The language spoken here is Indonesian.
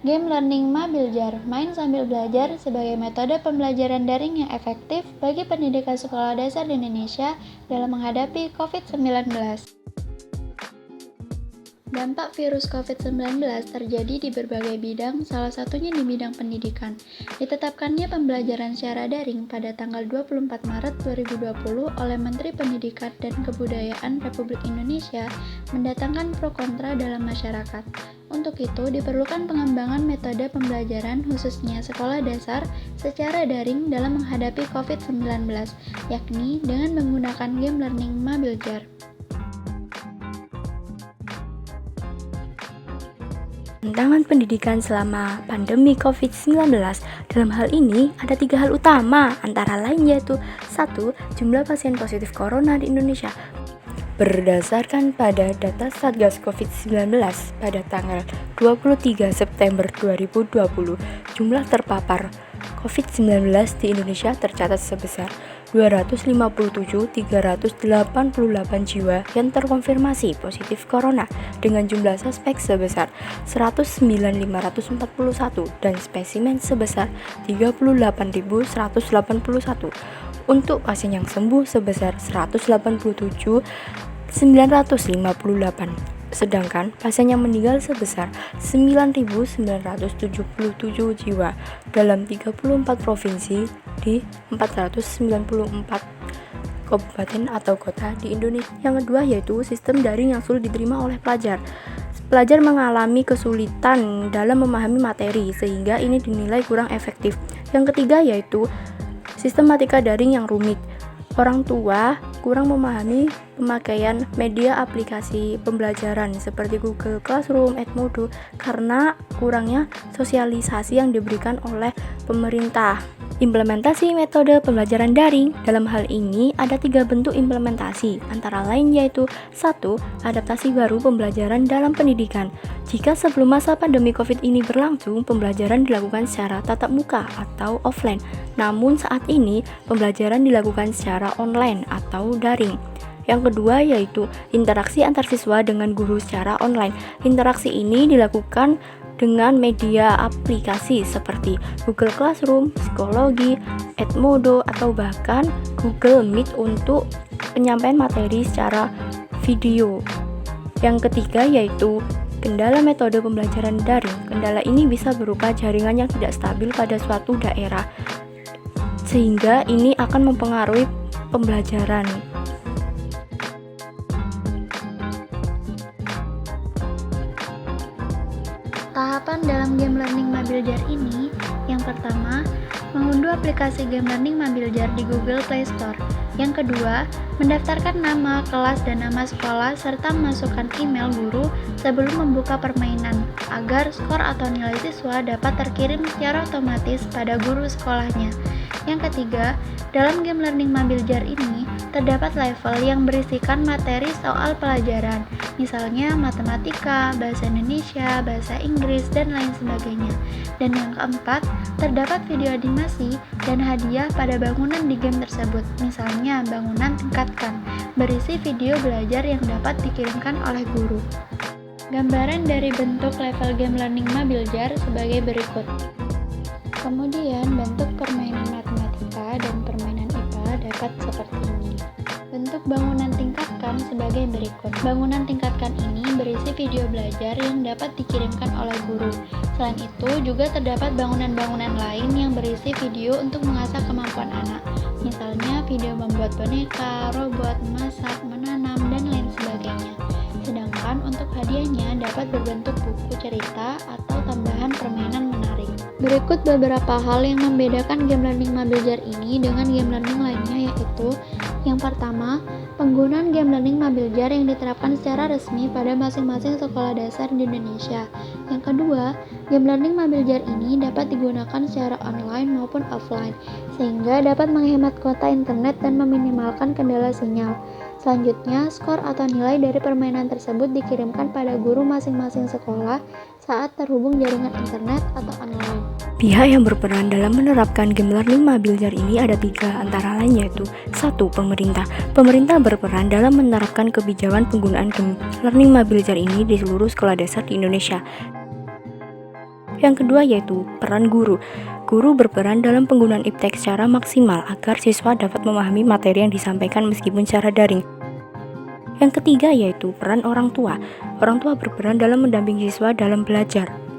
Game Learning Mabiljar, main sambil belajar sebagai metode pembelajaran daring yang efektif bagi pendidikan sekolah dasar di Indonesia dalam menghadapi COVID-19. Dampak virus COVID-19 terjadi di berbagai bidang, salah satunya di bidang pendidikan. Ditetapkannya pembelajaran secara daring pada tanggal 24 Maret 2020 oleh Menteri Pendidikan dan Kebudayaan Republik Indonesia mendatangkan pro kontra dalam masyarakat. Untuk itu, diperlukan pengembangan metode pembelajaran khususnya sekolah dasar secara daring dalam menghadapi COVID-19, yakni dengan menggunakan game learning Mabiljar. Tantangan pendidikan selama pandemi COVID-19. Dalam hal ini ada 3 hal utama, antara lain yaitu 1. Jumlah pasien positif corona di Indonesia. Berdasarkan pada data Satgas COVID-19 pada tanggal 23 September 2020, jumlah terpapar COVID-19 di Indonesia tercatat sebesar 257.388 jiwa yang terkonfirmasi positif corona dengan jumlah suspek sebesar 109.541 dan spesimen sebesar 38.181. Untuk pasien yang sembuh sebesar 187.958, sedangkan pasien yang meninggal sebesar 9.977 jiwa dalam 34 provinsi di 494 kabupaten atau kota di Indonesia. Yang kedua yaitu sistem daring yang sulit diterima oleh pelajar. Pelajar mengalami kesulitan dalam memahami materi sehingga ini dinilai kurang efektif. Yang ketiga yaitu sistematika daring yang rumit. Orang tua kurang memahami pemakaian media aplikasi pembelajaran seperti Google Classroom, Edmodo karena kurangnya sosialisasi yang diberikan oleh pemerintah. Implementasi metode pembelajaran daring. Dalam hal ini ada 3 bentuk implementasi, antara lain yaitu 1. Adaptasi baru pembelajaran dalam pendidikan. Jika sebelum masa pandemi COVID ini berlangsung, pembelajaran dilakukan secara tatap muka atau offline. Namun saat ini pembelajaran dilakukan secara online atau daring. Yang kedua yaitu interaksi antar siswa dengan guru secara online. Interaksi ini dilakukan dengan media aplikasi seperti Google Classroom, Psikologi, Edmodo, atau bahkan Google Meet untuk penyampaian materi secara video. Yang ketiga yaitu kendala metode pembelajaran daring. Kendala ini bisa berupa jaringan yang tidak stabil pada suatu daerah, sehingga ini akan mempengaruhi pembelajaran. Tahapan dalam game learning Mabiljar ini, yang pertama, mengunduh aplikasi game learning Mabiljar di Google Play Store. Yang kedua, mendaftarkan nama, kelas, dan nama sekolah serta memasukkan email guru sebelum membuka permainan agar skor atau nilai siswa dapat terkirim secara otomatis pada guru sekolahnya. Yang ketiga, dalam game learning Mabiljar ini terdapat level yang berisikan materi soal pelajaran, misalnya matematika, bahasa Indonesia, bahasa Inggris, dan lain sebagainya. Dan yang keempat, terdapat video animasi dan hadiah pada bangunan di game tersebut, misalnya bangunan tingkatkan, berisi video belajar yang dapat dikirimkan oleh guru. Gambaran dari bentuk level game learning Mabiljar sebagai berikut. Kemudian bentuk permainan matematika dan permainan IPA dapat seperti ini. Bentuk bangunan tingkatkan sebagai berikut. Bangunan tingkatkan ini berisi video belajar yang dapat dikirimkan oleh guru. Selain itu, juga terdapat bangunan-bangunan lain yang berisi video untuk mengasah kemampuan anak. Misalnya video membuat boneka, robot, memasak, menanam, dan lain sebagainya. Sedangkan untuk hadiahnya dapat berbentuk buku cerita atau tambahan permainan menarik. Berikut beberapa hal yang membedakan game learning Mabiljar ini dengan game learning lainnya, yaitu yang pertama, penggunaan game learning Mabiljar yang diterapkan secara resmi pada masing-masing sekolah dasar di Indonesia. Yang kedua, game learning Mabiljar ini dapat digunakan secara online maupun offline, sehingga dapat menghemat kuota internet dan meminimalkan kendala sinyal. Selanjutnya, skor atau nilai dari permainan tersebut dikirimkan pada guru masing-masing sekolah saat terhubung jaringan internet atau online. Pihak yang berperan dalam menerapkan game learning Mabiljar ini ada 3, antara lain yaitu 1. Pemerintah. Pemerintah berperan dalam menerapkan kebijakan penggunaan game learning Mabiljar ini di seluruh sekolah dasar di Indonesia. Yang kedua yaitu peran guru. Guru berperan dalam penggunaan iptek secara maksimal agar siswa dapat memahami materi yang disampaikan meskipun secara daring. Yang ketiga yaitu peran orang tua. Orang tua berperan dalam mendampingi siswa dalam belajar.